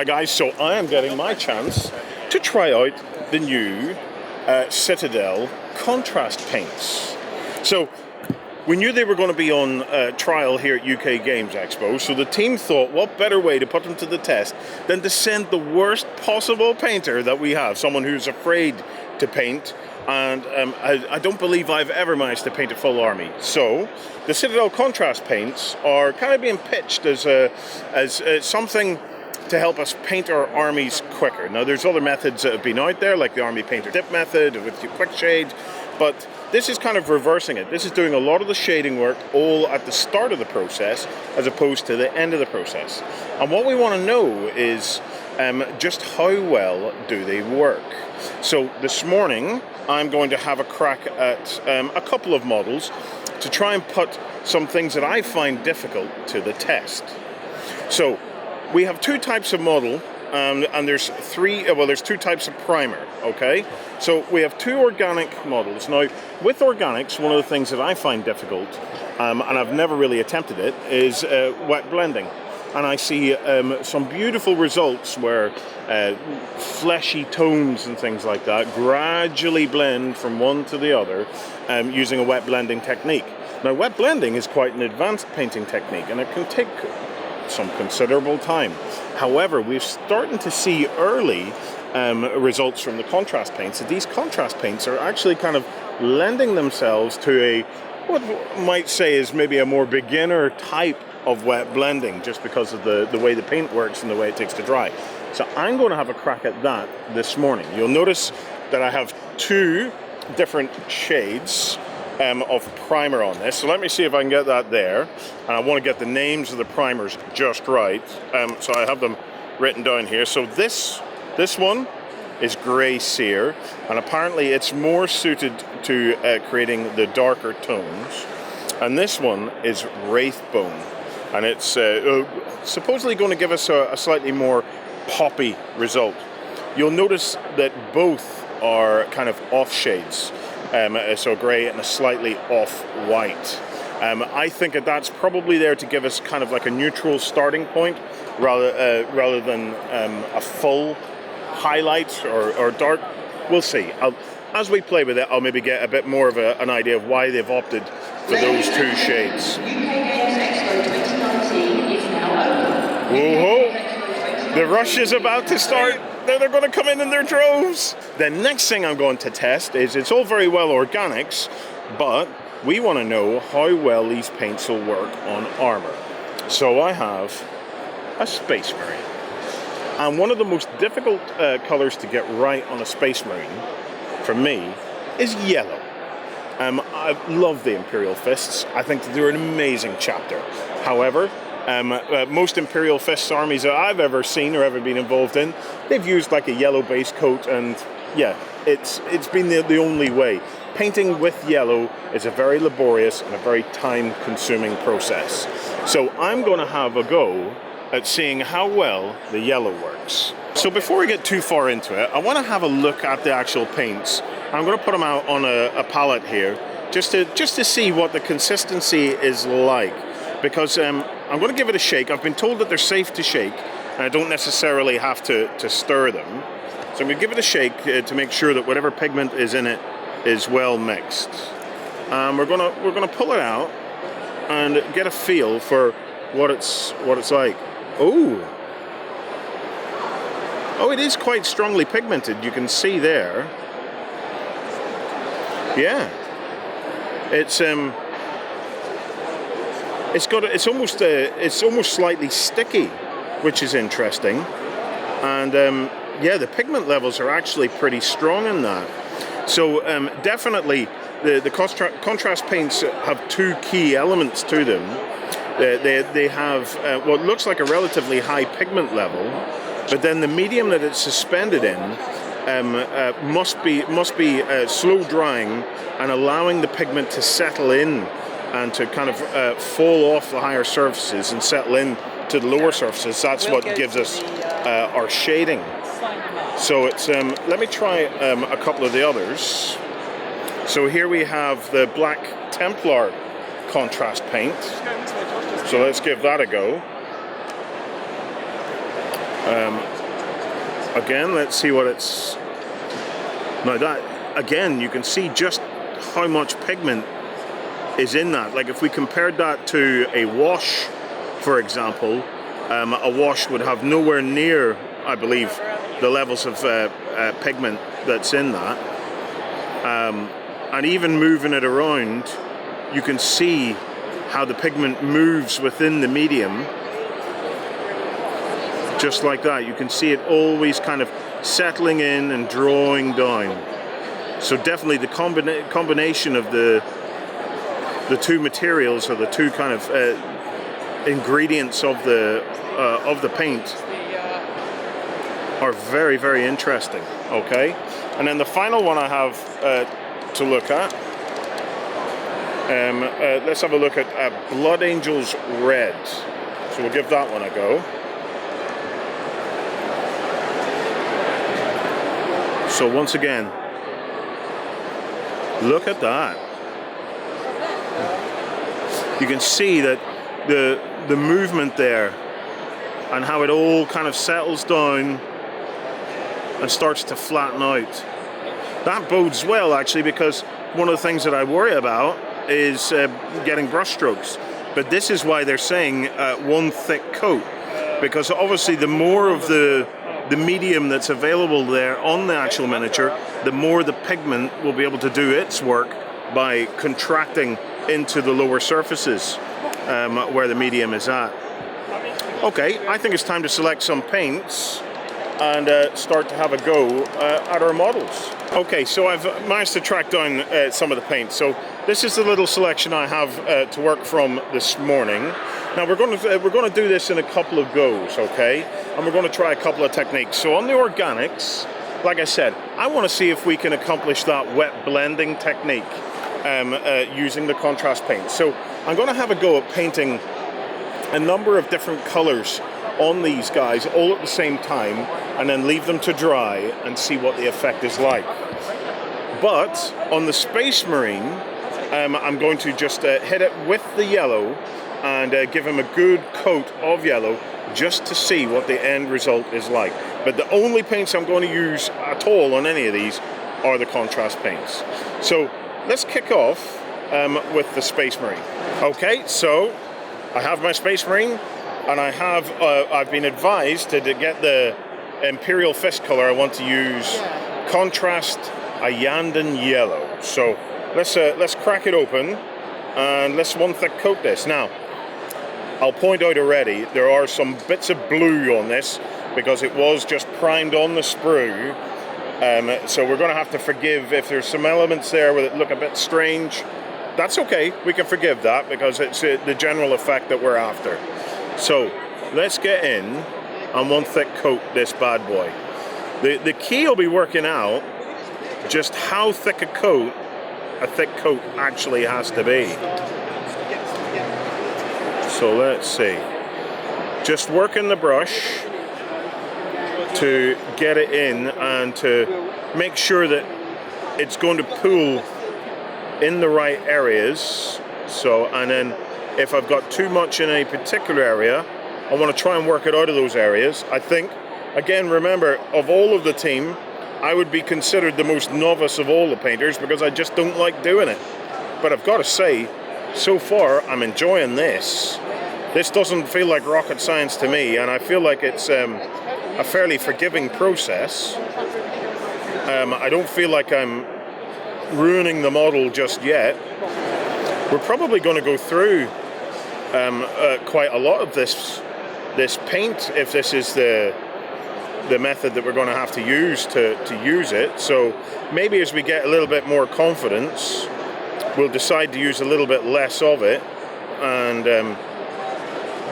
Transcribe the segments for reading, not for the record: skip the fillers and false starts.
Hi guys, so I am getting my chance to try out the new Citadel contrast paints. So we knew they were going to be on trial here at UK Games Expo, so the team thought what better way to put them to the test than to send the worst possible painter that we have, someone who's afraid to paint, and I don't believe I've ever managed to paint a full army. So the Citadel contrast paints are kind of being pitched as something to help us paint our armies quicker. Now there's other methods that have been out there, like the Army Painter Dip method with quick shade, but this is kind of reversing it. This is doing a lot of the shading work all at the start of the process as opposed to the end of the process. And what we want to know is just how well do they work. So this morning I'm going to have a crack at a couple of models to try and put some things that I find difficult to the test. So we have two types of model, and there's two types of primer, okay? So we have two organic models. Now, with organics, one of the things that I find difficult, and I've never really attempted it, is wet blending. And I see some beautiful results where fleshy tones and things like that gradually blend from one to the other using a wet blending technique. Now, wet blending is quite an advanced painting technique, and it can take some considerable time. However, we're starting to see early results from the contrast paints. So these contrast paints are actually kind of lending themselves to a, what one might say is maybe a more beginner type of wet blending, just because of the way the paint works and the way it takes to dry. So I'm going to have a crack at that this morning. You'll notice that I have two different shades of primer on this. So let me see if I can get that there. And I want to get the names of the primers just right. So I have them written down here. So this one is Grey Sear, and apparently it's more suited to creating the darker tones. And this one is Rathbone, and it's supposedly going to give us a slightly more poppy result. You'll notice that both are kind of off shades. So grey and a slightly off-white. I think that's probably there to give us kind of like a neutral starting point rather than a full highlight or dark. We'll see. As we play with it, I'll maybe get a bit more of an idea of why they've opted for those two shades. UK Games Expo 2019 is now open. Whoa-ho! The rush is about to start. They're going to come in their droves. The next thing I'm going to test is, it's all very well organics, but we want to know how well these paints will work on armor. So I have a Space Marine. And one of the most difficult colors to get right on a Space Marine, for me, is yellow. I love the Imperial Fists. I think that they're an amazing chapter. However, most Imperial Fists armies that I've ever seen or ever been involved in, they've used like a yellow base coat, and yeah, it's been the only way. Painting with yellow is a very laborious and a very time-consuming process. So I'm going to have a go at seeing how well the yellow works. So before we get too far into it, I want to have a look at the actual paints. I'm going to put them out on a palette here, just to see what the consistency is like. Because I'm going to give it a shake. I've been told that they're safe to shake, and I don't necessarily have to stir them. So I'm going to give it a shake to make sure that whatever pigment is in it is well mixed. We're going to pull it out and get a feel for what it's like. Oh, it is quite strongly pigmented. You can see there. Yeah, it's almost slightly sticky, which is interesting, and yeah, the pigment levels are actually pretty strong in that. So definitely the contrast paints have two key elements to them. They have what looks like a relatively high pigment level, but then the medium that it's suspended in must be slow drying and allowing the pigment to settle in and to kind of fall off the higher surfaces and settle in to the lower surfaces. That's what gives us our shading. So it's let me try a couple of the others. So here we have the Black Templar contrast paint. So let's give that a go. Again, let's see what it's... Now that, again, you can see just how much pigment is in that. Like if we compared that to a wash, for example, a wash would have nowhere near, I believe, the levels of pigment that's in that. And even moving it around, you can see how the pigment moves within the medium. Just like that, you can see it always kind of settling in and drawing down. So definitely the combination of the two materials, or the two kind of ingredients of the paint, are very, very interesting. Okay, and then the final one I have to look at. Let's have a look at Blood Angels Red. So we'll give that one a go. So once again, look at that. You can see that the movement there, and how it all kind of settles down and starts to flatten out. That bodes well, actually, because one of the things that I worry about is getting brush strokes. But this is why they're saying one thick coat, because obviously the more of the medium that's available there on the actual miniature, the more the pigment will be able to do its work by contracting into the lower surfaces where the medium is at. Okay, I think it's time to select some paints and start to have a go at our models. Okay, so I've managed to track down some of the paints. So this is the little selection I have to work from this morning. Now we're going to do this in a couple of goes, okay? And we're going to try a couple of techniques. So on the organics, like I said, I want to see if we can accomplish that wet blending technique using the contrast paint. So I'm going to have a go at painting a number of different colors on these guys all at the same time, and then leave them to dry and see what the effect is like. But on the Space Marine, I'm going to just hit it with the yellow and give him a good coat of yellow just to see what the end result is like. But the only paints I'm going to use at all on any of these are the contrast paints. So let's kick off with the Space Marine. Okay, so I have my Space Marine, and I've been advised to get the Imperial Fist color. I want to use contrast Ayandan yellow. So let's crack it open and let's one thick coat this. Now, I'll point out already, there are some bits of blue on this because it was just primed on the sprue. So we're going to have to forgive if there's some elements there that look a bit strange. That's okay, we can forgive that because it's the general effect that we're after. So let's get in and one thick coat this bad boy. The key will be working out just how thick a thick coat actually has to be. So let's see. Just working the brush to get it in and to make sure that it's going to pool in the right areas. So, and then if I've got too much in a particular area, I want to try and work it out of those areas. I think, again, remember, of all of the team, I would be considered the most novice of all the painters because I just don't like doing it. But I've got to say, so far, I'm enjoying this. This doesn't feel like rocket science to me, and I feel like it's a fairly forgiving process. I don't feel like I'm ruining the model just yet. We're probably going to go through quite a lot of this paint if this is the method that we're going to have to use to use it. So maybe as we get a little bit more confidence, we'll decide to use a little bit less of it and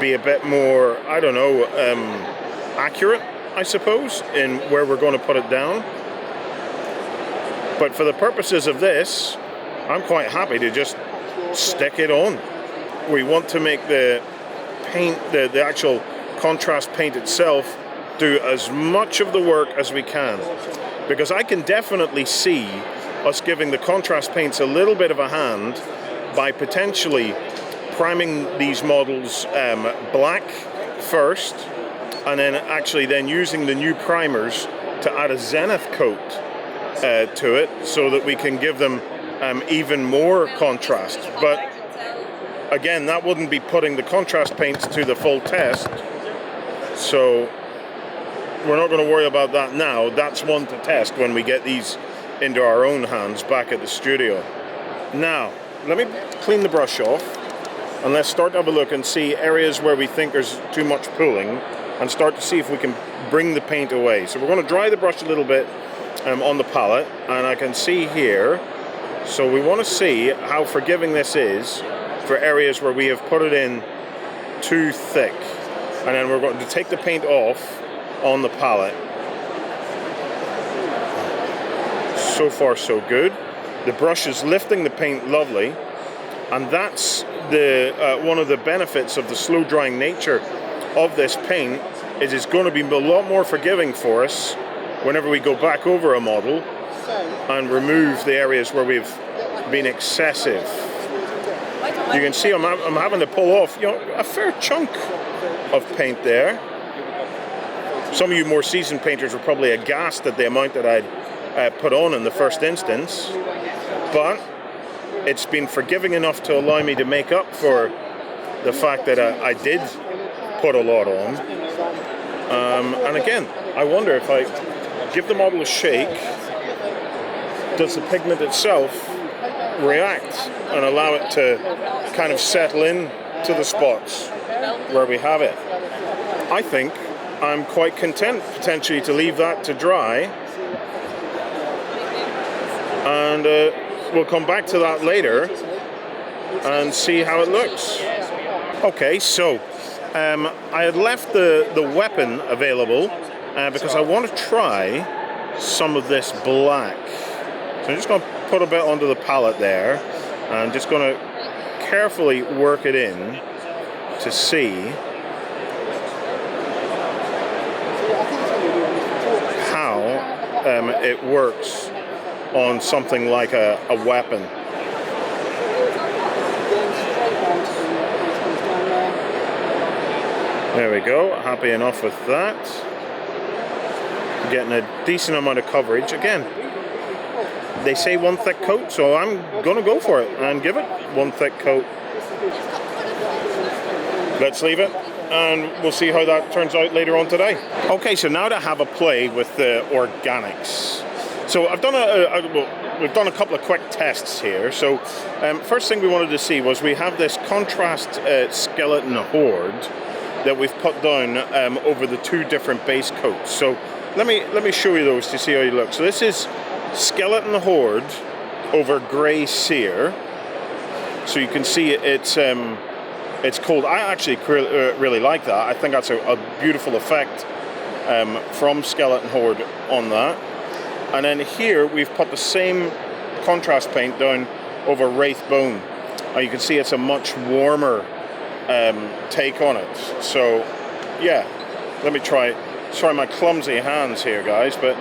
be a bit more, I don't know, accurate, I suppose, in where we're going to put it down. But for the purposes of this, I'm quite happy to just stick it on. We want to make the paint, the actual contrast paint itself, do as much of the work as we can, because I can definitely see us giving the contrast paints a little bit of a hand by potentially priming these models black first, and then actually then using the new primers to add a zenith coat to it, so that we can give them even more contrast. But again, that wouldn't be putting the contrast paints to the full test, so we're not going to worry about that now. That's one to test when we get these into our own hands back at the studio. Now, let me clean the brush off, and let's start to have a look and see areas where we think there's too much pooling, and start to see if we can bring the paint away. So we're going to dry the brush a little bit on the palette, and I can see here, so we want to see how forgiving this is for areas where we have put it in too thick. And then we're going to take the paint off on the palette. So far so good. The brush is lifting the paint lovely, and that's the one of the benefits of the slow drying nature of this paint, is it's going to be a lot more forgiving for us whenever we go back over a model and remove the areas where we've been excessive. You can see I'm having to pull off, you know, a fair chunk of paint there. Some of you more seasoned painters were probably aghast at the amount that I'd put on in the first instance, but it's been forgiving enough to allow me to make up for the fact that I did put a lot on. And again, I wonder if I give the model a shake, does the pigment itself react and allow it to kind of settle in to the spots where we have it. I think I'm quite content potentially to leave that to dry, and we'll come back to that later and see how it looks. Okay, so I had left the weapon available because I want to try some of this black. So I'm just going to put a bit onto the palette there, and I'm just going to carefully work it in to see how it works on something like a weapon. There we go, happy enough with that. Getting a decent amount of coverage. Again, they say one thick coat, so I'm going to go for it and give it one thick coat. Let's leave it, and we'll see how that turns out later on today. Okay, so now to have a play with the organics. So I've done we've done a couple of quick tests here. So first thing we wanted to see was we have this contrast skeleton horde that we've put down over the two different base coats. So let me show you those to see how you look. So this is skeleton horde over grey sear. So you can see it's cold. I actually really like that. I think that's a beautiful effect from skeleton horde on that. And then here we've put the same contrast paint down over Rathbone. You can see it's a much warmer take on it. So yeah, let me try. Sorry, my clumsy hands here, guys, but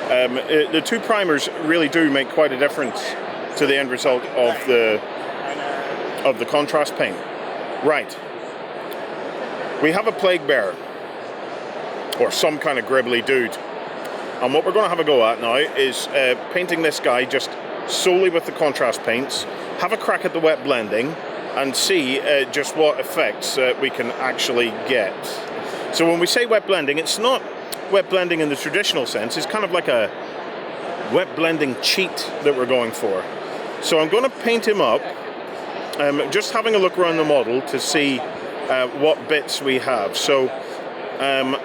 the two primers really do make quite a difference to the end result of the contrast paint. Right, we have a plague bearer or some kind of gribbly dude, and what we're going to have a go at now is painting this guy just solely with the contrast paints, have a crack at the wet blending, and see just what effects we can actually get. So when we say wet blending, it's not wet blending in the traditional sense. It's kind of like a wet blending cheat that we're going for. So I'm going to paint him up, just having a look around the model to see what bits we have. So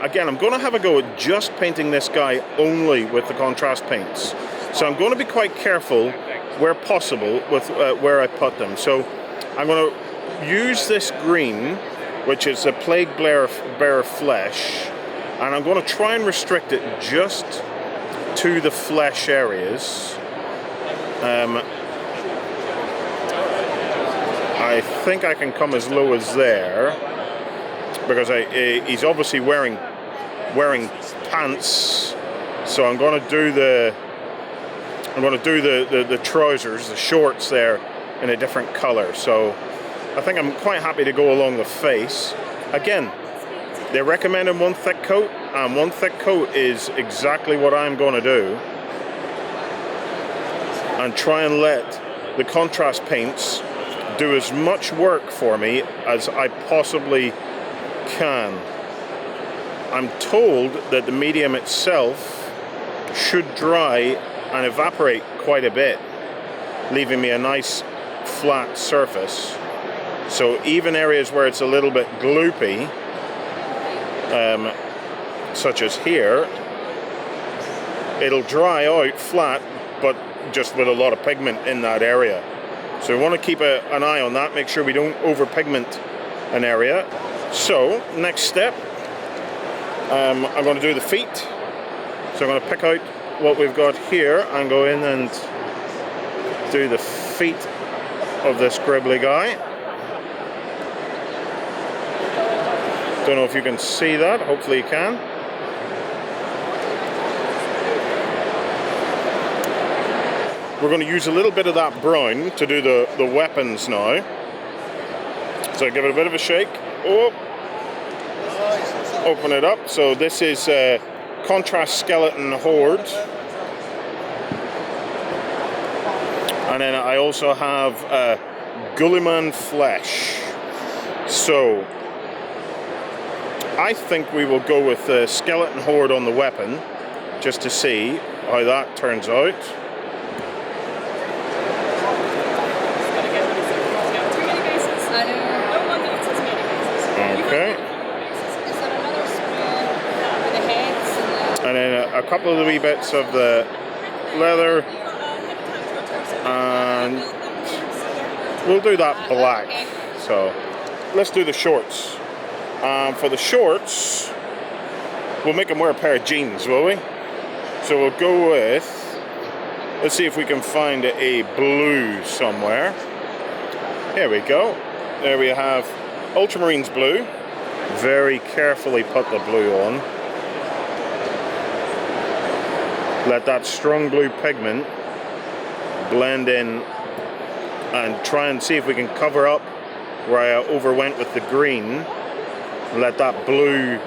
again, I'm going to have a go at just painting this guy only with the contrast paints. So I'm going to be quite careful where possible with where I put them. So I'm going to use this green, which is a plague bearer flesh, and I'm going to try and restrict it just to the flesh areas. I think I can come as low as there, because he's obviously wearing pants. So I'm going to do the trousers, the shorts there, in a different color. So I think I'm quite happy to go along the face. Again, They recommended one thick coat, and one thick coat is exactly what I'm going to do. And try and let the contrast paints do as much work for me as I possibly can. I'm told that the medium itself should dry and evaporate quite a bit, leaving me a nice flat surface. So even areas where it's a little bit gloopy, such as here, it'll dry out flat, but just with a lot of pigment in that area. So we want to keep an eye on that, make sure we don't over pigment an area. So next step, I'm going to do the feet. So I'm going to pick out what we've got here and go in and do the feet of this gribbly guy. Don't know if you can see that, hopefully you can. We're going to use a little bit of that brown to do the weapons now. So give it a bit of a shake. Oh. Open it up. So this is contrast skeleton horde. And then I also have Gulliman flesh. So I think we will go with the skeleton horde on the weapon, just to see how that turns out. Okay. And then a couple of the wee bits of the leather, and we'll do that black. So let's do the shorts. For the shorts, we'll make them wear a pair of jeans, will we? So we'll go with, let's see if we can find a blue somewhere. Here we go. There we have Ultramarines blue. Very carefully put the blue on. Let that strong blue pigment blend in and try and see if we can cover up where I overwent with the green. Let that blue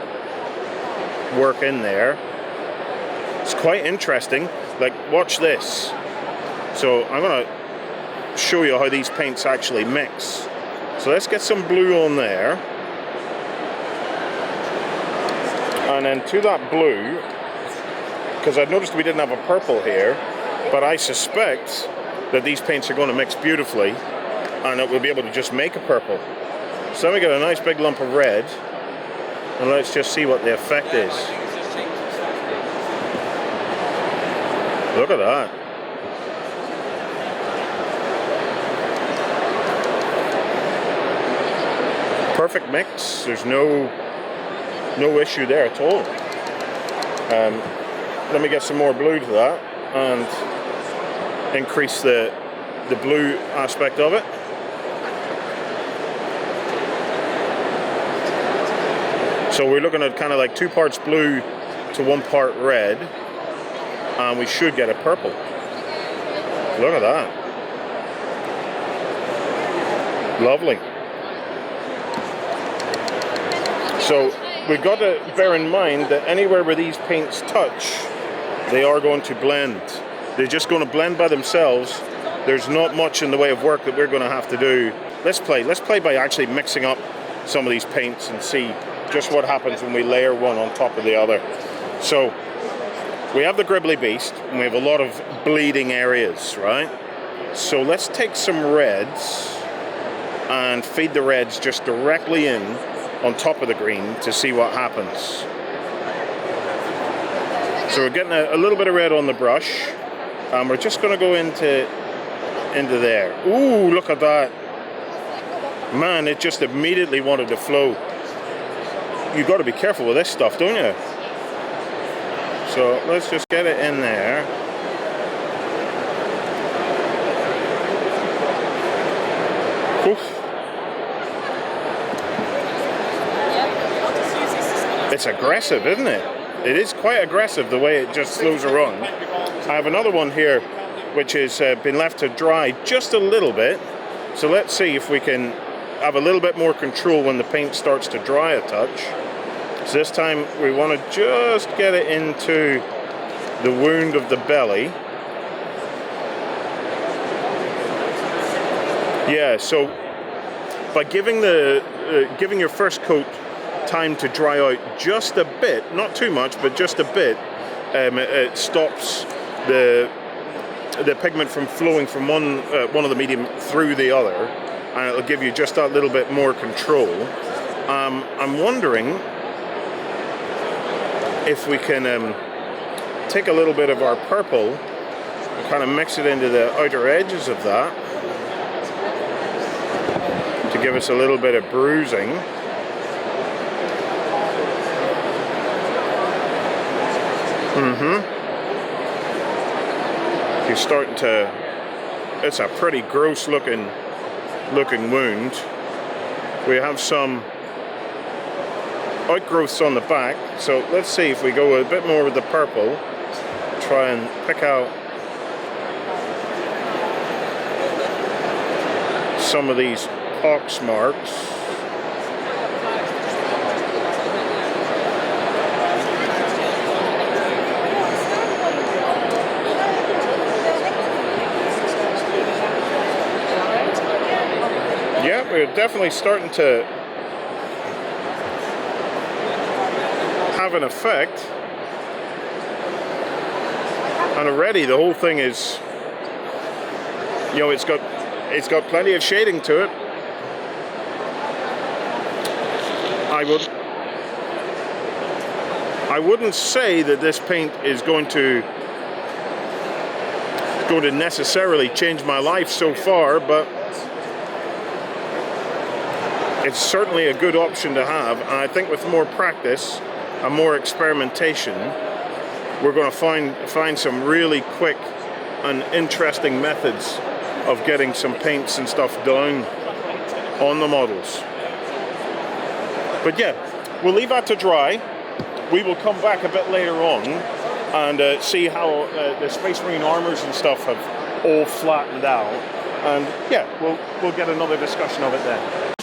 work in there. It's quite interesting. Like, watch this. So I'm going to show you how these paints actually mix. So let's get some blue on there. And then to that blue, because I've noticed we didn't have a purple here, but I suspect that these paints are going to mix beautifully and that we'll be able to just make a purple. So then we get a nice big lump of red, and let's just see what the effect is. Look at that. Perfect mix. There's no issue there at all. Let me get some more blue to that and increase the blue aspect of it. So we're looking at kind of like 2 parts blue to 1 part red, and we should get a purple. Look at that. Lovely. So we've got to bear in mind that anywhere where these paints touch, they are going to blend. They're just going to blend by themselves. There's not much in the way of work that we're going to have to do. Let's play by actually mixing up some of these paints and see just what happens when we layer one on top of the other. So we have the Gribbly Beast, and we have a lot of bleeding areas, right? So let's take some reds and feed the reds just directly in on top of the green to see what happens. So we're getting a little bit of red on the brush, and we're just going to go into there. Ooh, look at that. Man, it just immediately wanted to flow. You've got to be careful with this stuff, don't you? So let's just get it in there. Oof. It's aggressive, isn't it? It is quite aggressive the way it just slows around. I have another one here which has been left to dry just a little bit. So let's see if we can have a little bit more control when the paint starts to dry a touch. So this time we want to just get it into the wound of the belly. Yeah, so by giving your first coat time to dry out just a bit, not too much, but just a bit, it stops the pigment from flowing from one of the medium through the other, and it'll give you just that little bit more control. I'm wondering if we can take a little bit of our purple and kind of mix it into the outer edges of that to give us a little bit of bruising. You're starting to, it's a pretty gross looking wound. We have some outgrowths on the back, so let's see if we go a bit more with the purple, try and pick out some of these pox marks. Yeah, we're definitely starting to have an effect, and already the whole thing is, you know, it's got plenty of shading to it. I wouldn't say that this paint is going to necessarily change my life so far, but it's certainly a good option to have, and I think with more practice and more experimentation, we're going to find some really quick and interesting methods of getting some paints and stuff down on the models. But yeah, we'll leave that to dry. We will come back a bit later on and see how the Space Marine armors and stuff have all flattened out, and yeah, we'll get another discussion of it then.